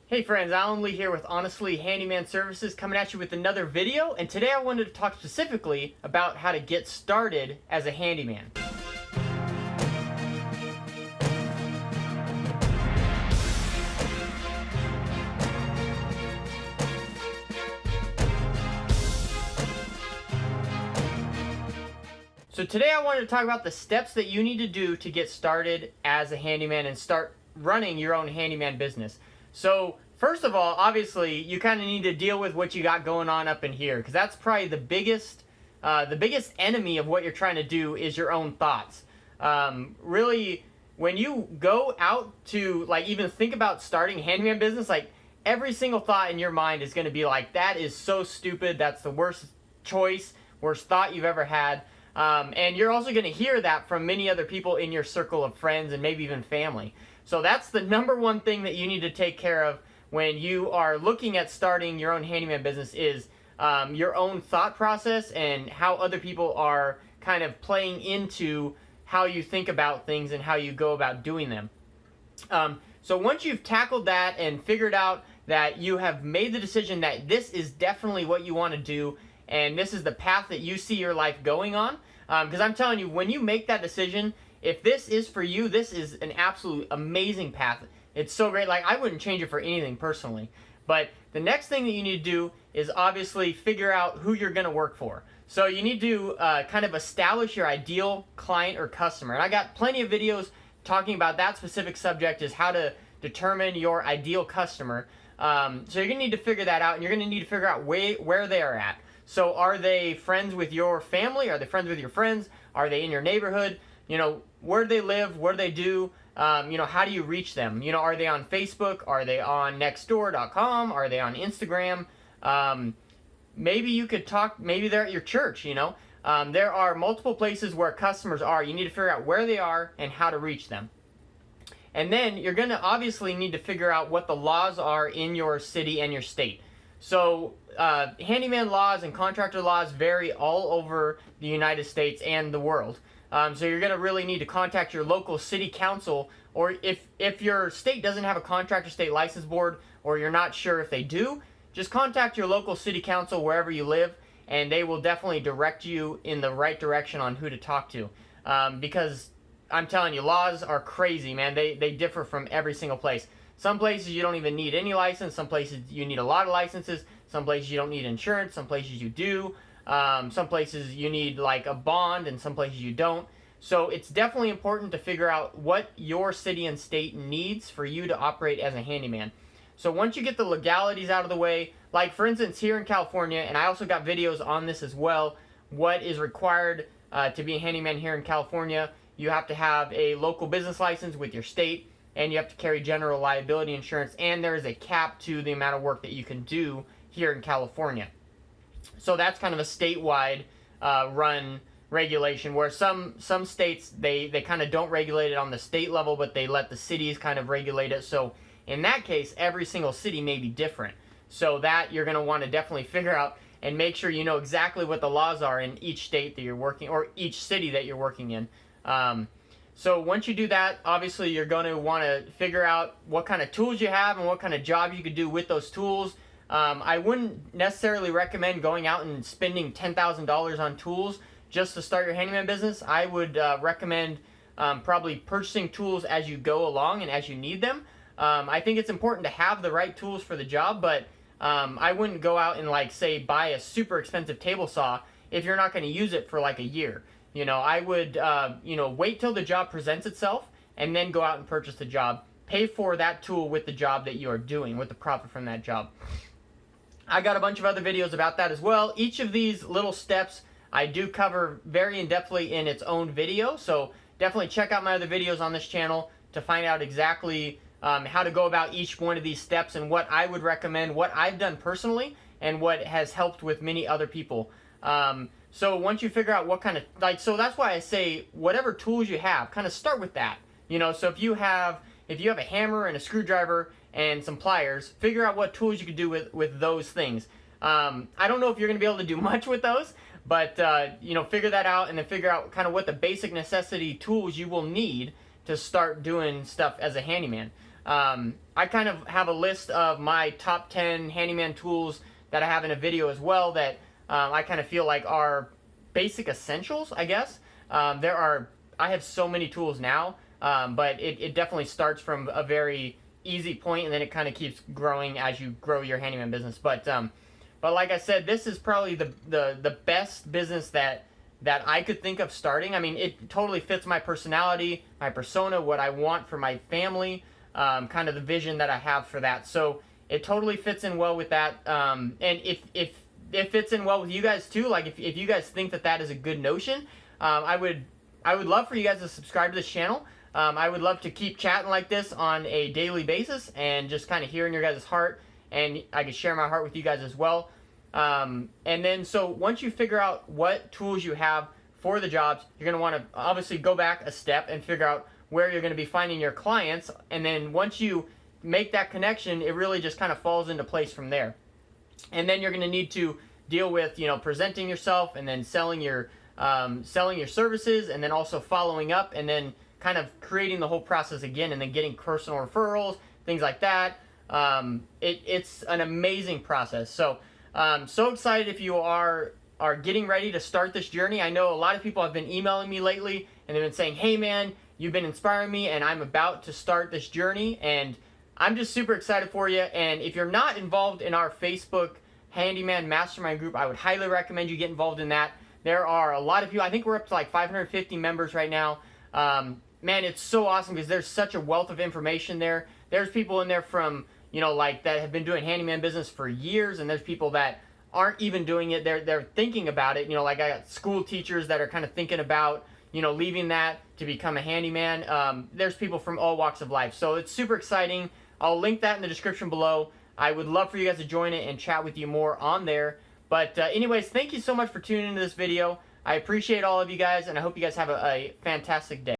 Hey friends, Alan Lee here with Honestly Handyman Services coming at you with another video, and today I wanted to talk specifically about how to get started as a handyman. So today I wanted to talk about the steps that you need to do to get started as a handyman and start running your own handyman business. So first of all, obviously, you kind of need to deal with what you got going on up in here, because that's probably the biggest enemy of what you're trying to do is your own thoughts. Really, when you go out to even think about starting a handyman business, every single thought in your mind is going to be like, that is so stupid, that's the worst choice, worst thought you've ever had. And you're also going to hear that from many other people in your circle of friends and maybe even family. So that's the number one thing that you need to take care of when you are looking at starting your own handyman business is your own thought process and how other people are kind of playing into how you think about things and how you go about doing them. So once you've tackled that and figured out that you have made the decision that this is definitely what you want to do and this is the path that you see your life going on, because I'm telling you, when you make that decision, if this is for you, this is an absolute amazing path. It's so great. I wouldn't change it for anything personally. But the next thing that you need to do is obviously figure out who you're going to work for. So you need to kind of establish your ideal client or customer. And I got plenty of videos talking about that specific subject, is how to determine your ideal customer. So you're going to need to figure that out, and you're going to need to figure out where they are at. So are they friends with your family? Are they friends with your friends? Are they in your neighborhood? Where do they live? What do they do? How do you reach them? Are they on Facebook? Are they on nextdoor.com? Are they on Instagram? Maybe you could talk, maybe they're at your church, There are multiple places where customers are. You need to figure out where they are and how to reach them. And then you're going to obviously need to figure out what the laws are in your city and your state. So handyman laws and contractor laws vary all over the United States and the world. So you're going to really need to contact your local city council, or if your state doesn't have a contractor state license board, or you're not sure if they do, just contact your local city council wherever you live, and they will definitely direct you in the right direction on who to talk to. Because I'm telling you, laws are crazy, man. They differ from every single place. Some places you don't even need any license. Some places you need a lot of licenses. Some places you don't need insurance. Some places you do. Some places you need a bond, and some places you don't. So it's definitely important to figure out what your city and state needs for you to operate as a handyman. So once you get the legalities out of the way, for instance here in California, and I also got videos on this as well, what is required to be a handyman here in California: you have to have a local business license with your state, and you have to carry general liability insurance, and there is a cap to the amount of work that you can do here in California. So that's kind of a statewide run regulation, where some states, they kind of don't regulate it on the state level, but they let the cities kind of regulate it. So in that case, every single city may be different. So that you're going to want to definitely figure out and make sure you know exactly what the laws are in each state that you're working, or each city that you're working in. So once you do that, obviously you're going to want to figure out what kind of tools you have and what kind of job you could do with those tools. I wouldn't necessarily recommend going out and spending $10,000 on tools just to start your handyman business. I would recommend probably purchasing tools as you go along and as you need them. I think it's important to have the right tools for the job, but I wouldn't go out and say buy a super expensive table saw if you're not going to use it for a year. I would wait till the job presents itself and then go out and purchase the job. Pay for that tool with the job that you are doing, with the profit from that job. I got a bunch of other videos about that as well. Each of these little steps I do cover very in-depthly in its own video, so definitely check out my other videos on this channel to find out exactly how to go about each one of these steps and what I would recommend, what I've done personally, and what has helped with many other people. So once you figure out what kind of, so that's why I say whatever tools you have, kind of start with that. So if you have a hammer and a screwdriver and some pliers, figure out what tools you could do with those things. I don't know if you're going to be able to do much with those, but figure that out, and then figure out kind of what the basic necessity tools you will need to start doing stuff as a handyman. I kind of have a list of my top 10 handyman tools that I have in a video as well that I kind of feel like are basic essentials, I guess. I have so many tools now, but it definitely starts from a very easy point, and then it kind of keeps growing as you grow your handyman business. But like I said, this is probably the best business that I could think of starting. I mean, it totally fits my personality, my persona, what I want for my family, kind of the vision that I have for that. So it totally fits in well with that. And if it fits in well with you guys too, like if you guys think that is a good notion, I would love for you guys to subscribe to this channel. I would love to keep chatting like this on a daily basis and just kind of hearing your guys' heart, and I can share my heart with you guys as well. And then so once you figure out what tools you have for the jobs, you're going to want to obviously go back a step and figure out where you're going to be finding your clients. And then once you make that connection, it really just kind of falls into place from there. And then you're going to need to deal with, presenting yourself, and then selling your services, and then also following up, and then kind of creating the whole process again, and then getting personal referrals, things like that. It's an amazing process. So so excited if you are getting ready to start this journey. I know a lot of people have been emailing me lately, and they've been saying, hey man, you've been inspiring me, and I'm about to start this journey, and I'm just super excited for you. And if you're not involved in our Facebook Handyman Mastermind group, I would highly recommend you get involved in that. There are a lot of people. I think we're up to like 550 members right now. Man, it's so awesome because there's such a wealth of information there. There's people in there from, like that have been doing handyman business for years, and there's people that aren't even doing it. They're thinking about it. Like I got school teachers that are kind of thinking about, leaving that to become a handyman. There's people from all walks of life. So it's super exciting. I'll link that in the description below. I would love for you guys to join it and chat with you more on there. But anyways, thank you so much for tuning into this video. I appreciate all of you guys, and I hope you guys have a fantastic day.